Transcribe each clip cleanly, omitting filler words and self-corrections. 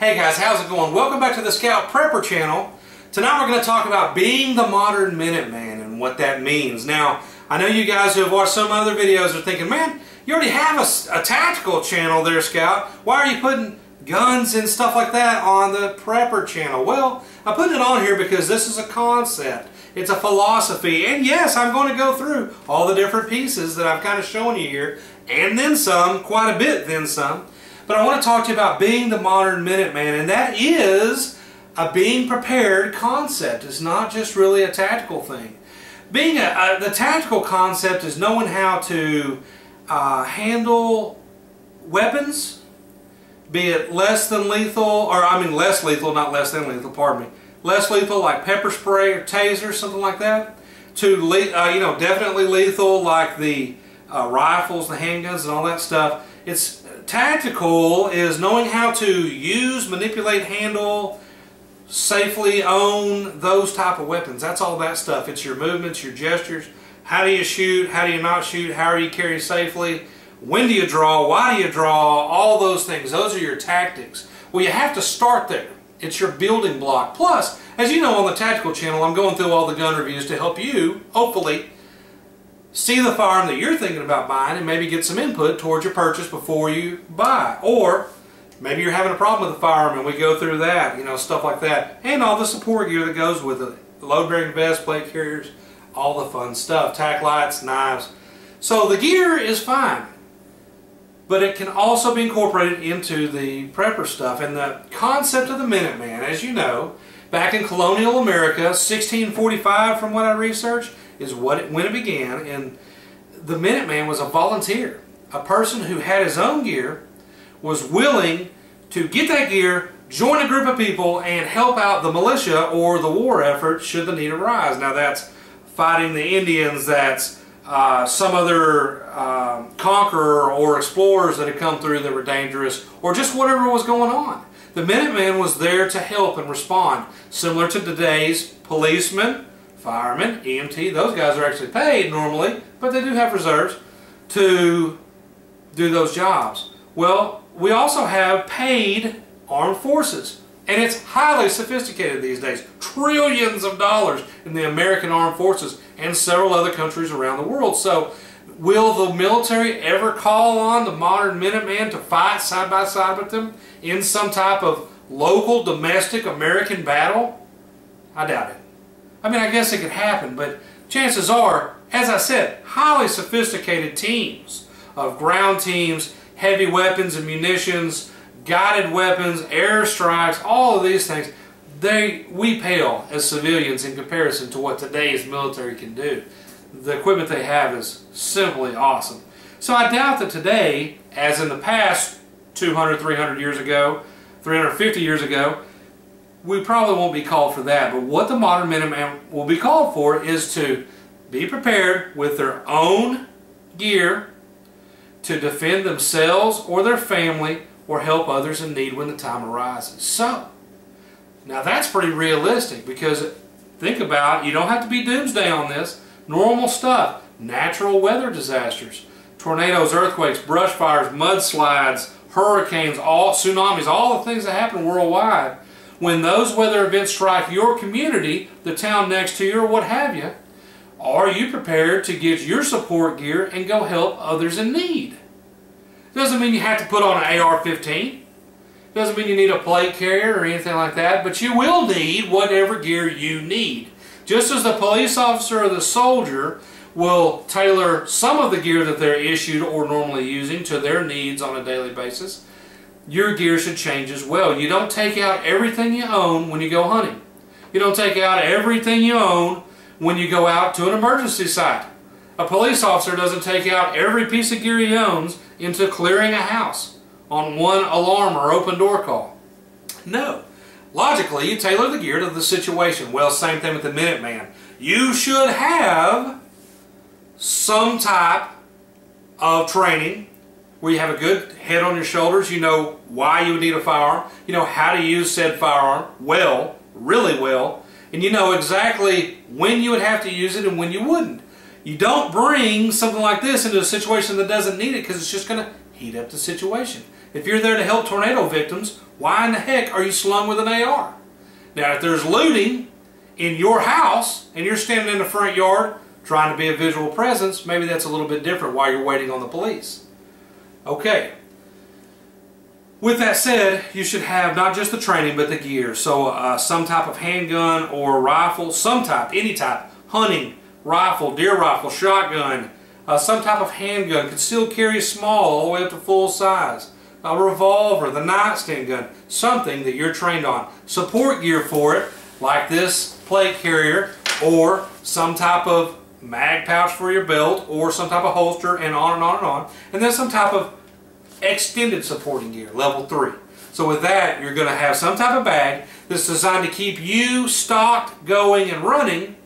Hey guys, how's it going? Welcome back to the Scout Prepper channel. Tonight we're going to talk about being the modern Minuteman and what that means. Now, I know you guys who have watched some other videos are thinking, man, you already have a tactical channel there, Scout. Why are you putting guns and stuff like that on the Prepper channel? Well, I'm putting it on here because this is a concept. It's a philosophy. And yes, I'm going to go through all the different pieces that I've kind of shown you here. And then some, quite a bit then some. But I want to talk to you about being the modern Minuteman, and that is a being prepared concept. It's not just really a tactical thing. Being the tactical concept is knowing how to handle weapons, be it less than lethal, or I mean less lethal, not less than lethal, pardon me. Less lethal like pepper spray or taser, something like that, to definitely lethal like the rifles, the handguns, and all that stuff. It's tactical is knowing how to use, manipulate, handle, safely own those type of weapons. That's all that stuff. It's your movements, your gestures. How do you shoot? How do you not shoot? How do you carry safely? When do you draw? Why do you draw? All those things. Those are your tactics. Well, you have to start there. It's your building block. Plus, as you know on the tactical channel, I'm going through all the gun reviews to help you, hopefully, see the firearm that you're thinking about buying and maybe get some input towards your purchase before you buy. Or maybe you're having a problem with the firearm and we go through that, stuff like that. And all the support gear that goes with it. Load-bearing vest, plate carriers, all the fun stuff. Tack lights, knives. So the gear is fine. But it can also be incorporated into the prepper stuff. And the concept of the Minuteman, as you know, back in colonial America, 1645 from what I researched, is when it began, and the Minuteman was a volunteer, a person who had his own gear, was willing to get that gear, join a group of people, and help out the militia or the war effort should the need arise. Now that's fighting the Indians, that's some other conqueror or explorers that had come through that were dangerous, or just whatever was going on. The Minuteman was there to help and respond, similar to today's policemen, firemen, EMT. Those guys are actually paid normally, but they do have reserves to do those jobs. Well, we also have paid armed forces, and it's highly sophisticated these days. Trillions of dollars in the American armed forces and several other countries around the world. So will the military ever call on the modern Minuteman to fight side by side with them in some type of local, domestic American battle? I doubt it. I mean, I guess it could happen, but chances are, as I said, highly sophisticated teams of ground teams, heavy weapons and munitions, guided weapons, airstrikes, all of these things, we pale as civilians in comparison to what today's military can do. The equipment they have is simply awesome. So I doubt that today, as in the past 200, 300 years ago, 350 years ago, we probably won't be called for that. But what the modern Minuteman will be called for is to be prepared with their own gear to defend themselves or their family or help others in need when the time arises. So, now that's pretty realistic because think about it, you don't have to be doomsday on this. Normal stuff, natural weather disasters, tornadoes, earthquakes, brush fires, mudslides, hurricanes, tsunamis, all the things that happen worldwide. When those weather events strike your community, the town next to you, or what have you, are you prepared to get your support gear and go help others in need? Doesn't mean you have to put on an AR-15. Doesn't mean you need a plate carrier or anything like that, but you will need whatever gear you need. Just as the police officer or the soldier will tailor some of the gear that they're issued or normally using to their needs on a daily basis, your gear should change as well. You don't take out everything you own when you go hunting. You don't take out everything you own when you go out to an emergency site. A police officer doesn't take out every piece of gear he owns into clearing a house on one alarm or open door call. No. Logically, you tailor the gear to the situation. Well, same thing with the Minuteman. You should have some type of training where you have a good head on your shoulders. You know why you would need a firearm. You know how to use said firearm well, really well. And you know exactly when you would have to use it and when you wouldn't. You don't bring something like this into a situation that doesn't need it because it's just going to heat up the situation. If you're there to help tornado victims, why in the heck are you slung with an AR? Now, if there's looting in your house and you're standing in the front yard trying to be a visual presence, maybe that's a little bit different while you're waiting on the police. Okay. With that said, you should have not just the training but the gear. So some type of handgun or rifle, some type, any type, hunting, rifle, deer rifle, shotgun, some type of handgun, concealed carry small all the way up to full size, a revolver, the nightstand gun, something that you're trained on. Support gear for it, like this plate carrier, or some type of mag pouch for your belt, or some type of holster, and on and on and on. And then some type of extended supporting gear, level 3. So with that, you're going to have some type of bag that's designed to keep you stocked, going, and running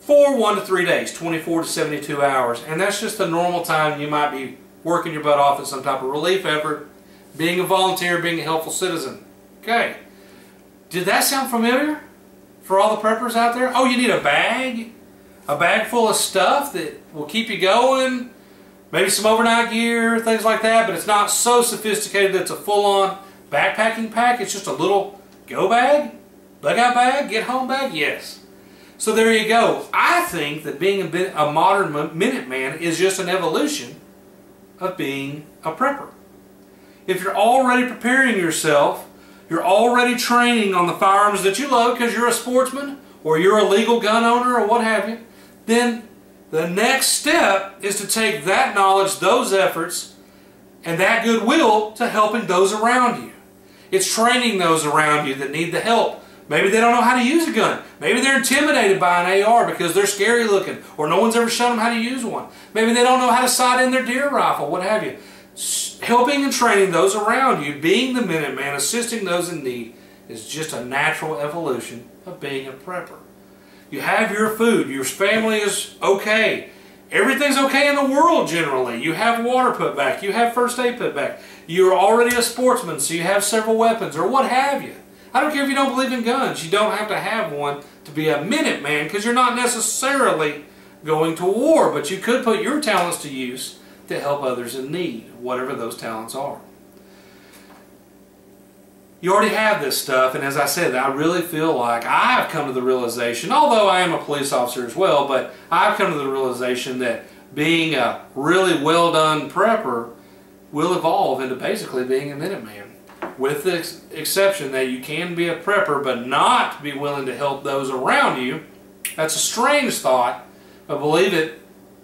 for 1 to 3 days, 24 to 72 hours. And that's just the normal time you might be working your butt off at some type of relief effort, being a volunteer, being a helpful citizen. Okay. Did that sound familiar for all the preppers out there? Oh, you need a bag? A bag full of stuff that will keep you going? Maybe some overnight gear, things like that, but it's not so sophisticated that it's a full-on backpacking pack. It's just a little go bag, bug out bag, get home bag, yes. So there you go. I think that being a modern Minuteman is just an evolution of being a prepper. If you're already preparing yourself, you're already training on the firearms that you love because you're a sportsman or you're a legal gun owner or what have you, then the next step is to take that knowledge, those efforts, and that goodwill to helping those around you. It's training those around you that need the help. Maybe they don't know how to use a gun. Maybe they're intimidated by an AR because they're scary looking or no one's ever shown them how to use one. Maybe they don't know how to sight in their deer rifle, what have you. Helping and training those around you, being the Minuteman, assisting those in need, is just a natural evolution of being a prepper. You have your food. Your family is okay. Everything's okay in the world generally. You have water put back. You have first aid put back. You're already a sportsman, so you have several weapons or what have you. I don't care if you don't believe in guns. You don't have to have one to be a Minuteman because you're not necessarily going to war, but you could put your talents to use to help others in need, whatever those talents are. You already have this stuff, and as I said, I really feel like I've come to the realization, although I am a police officer as well, but I've come to the realization that being a really well done prepper will evolve into basically being a Minuteman. With the exception that you can be a prepper but not be willing to help those around you. That's a strange thought, but believe it,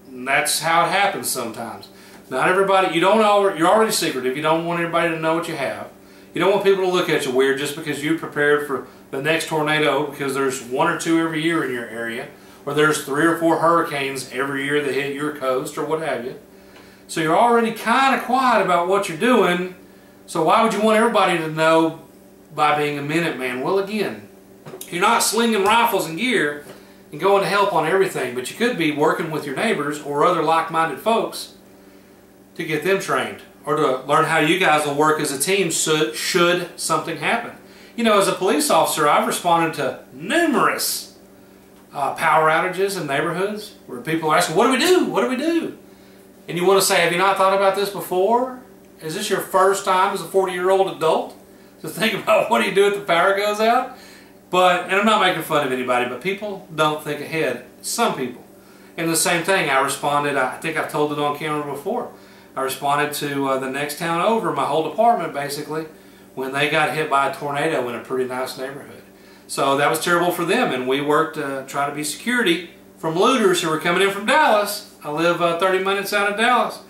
that's how it happens sometimes. Not everybody, you're already secretive. You don't want everybody to know what you have. You don't want people to look at you weird just because you prepared for the next tornado because there's 1 or 2 every year in your area, or there's 3 or 4 hurricanes every year that hit your coast or what have you. So you're already kind of quiet about what you're doing, so why would you want everybody to know by being a Minuteman? Well, again, you're not slinging rifles and gear and going to help on everything, but you could be working with your neighbors or other like-minded folks to get them trained, or to learn how you guys will work as a team should something happen. You know, as a police officer, I've responded to numerous power outages in neighborhoods where people are asking, what do we do? What do we do? And you want to say, have you not thought about this before? Is this your first time as a 40-year-old adult to think about what do you do if the power goes out? And I'm not making fun of anybody, but people don't think ahead. Some people. And the same thing, I responded, I think I've told it on camera before, I responded to the next town over, my whole department basically, when they got hit by a tornado in a pretty nice neighborhood. So that was terrible for them, and we worked to try to be security from looters who were coming in from Dallas. I live 30 minutes out of Dallas,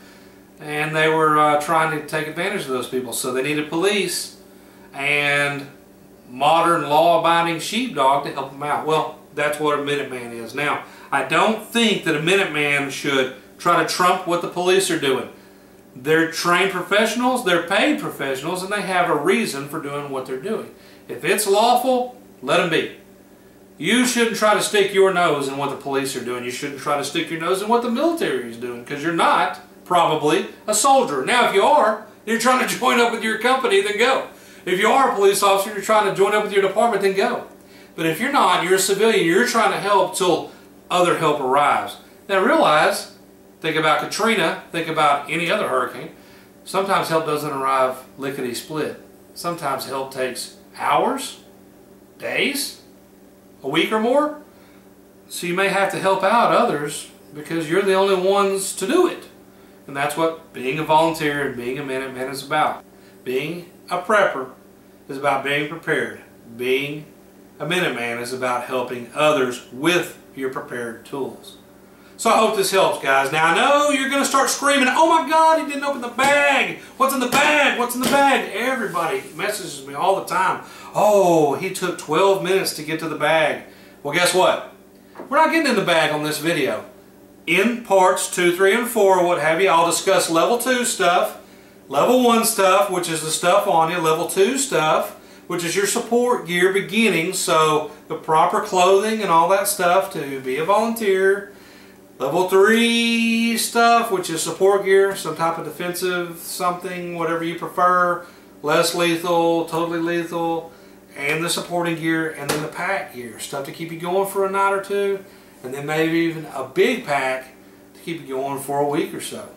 and they were trying to take advantage of those people. So they needed police and modern law-abiding sheepdog to help them out. Well, that's what a Minuteman is. Now, I don't think that a Minuteman should try to trump what the police are doing. They're trained professionals, they're paid professionals, and they have a reason for doing what they're doing. If it's lawful, let them be. You shouldn't try to stick your nose in what the police are doing. You shouldn't try to stick your nose in what the military is doing, because you're not probably a soldier. Now, if you are, you're trying to join up with your company, then go. If you are a police officer, you're trying to join up with your department, then go. But if you're not, you're a civilian, you're trying to help till other help arrives. Now realize, think about Katrina, think about any other hurricane, Sometimes help doesn't arrive lickety-split. Sometimes help takes hours, days, a week or more. So you may have to help out others because you're the only ones to do it. And that's what being a volunteer and being a Minuteman is about. Being a prepper is about being prepared. Being a Minuteman is about helping others with your prepared tools. So I hope this helps, guys. Now I know you're going to start screaming, oh my God, he didn't open the bag. What's in the bag? What's in the bag? Everybody messages me all the time. Oh, he took 12 minutes to get to the bag. Well, guess what? We're not getting in the bag on this video. In parts 2, 3, and 4, what have you, I'll discuss level 2 stuff, level 1 stuff, which is the stuff on you, level 2 stuff, which is your support gear beginning, so the proper clothing and all that stuff to be a volunteer. Level 3 stuff, which is support gear, some type of defensive something, whatever you prefer, less lethal, totally lethal, and the supporting gear, and then the pack gear, stuff to keep you going for a night or two, and then maybe even a big pack to keep you going for a week or so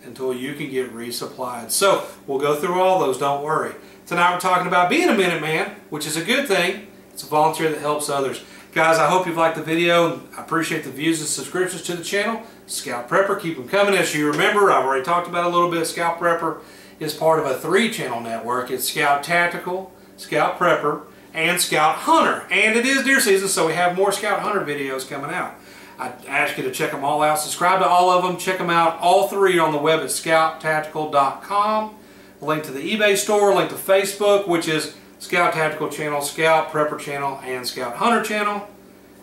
until you can get resupplied. So we'll go through all those, don't worry. Tonight we're talking about being a Minuteman, which is a good thing. It's a volunteer that helps others. Guys, I hope you've liked the video. I appreciate the views and subscriptions to the channel. Scout Prepper, keep them coming. As you remember, I've already talked about it a little bit. Scout Prepper is part of a 3-channel network. It's Scout Tactical, Scout Prepper, and Scout Hunter. And it is deer season, so we have more Scout Hunter videos coming out. I ask you to check them all out. Subscribe to all of them. Check them out. All 3 on the web at scouttactical.com. Link to the eBay store, link to Facebook, which is Scout Tactical channel, Scout Prepper channel, and Scout Hunter channel.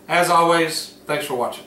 As always, thanks for watching.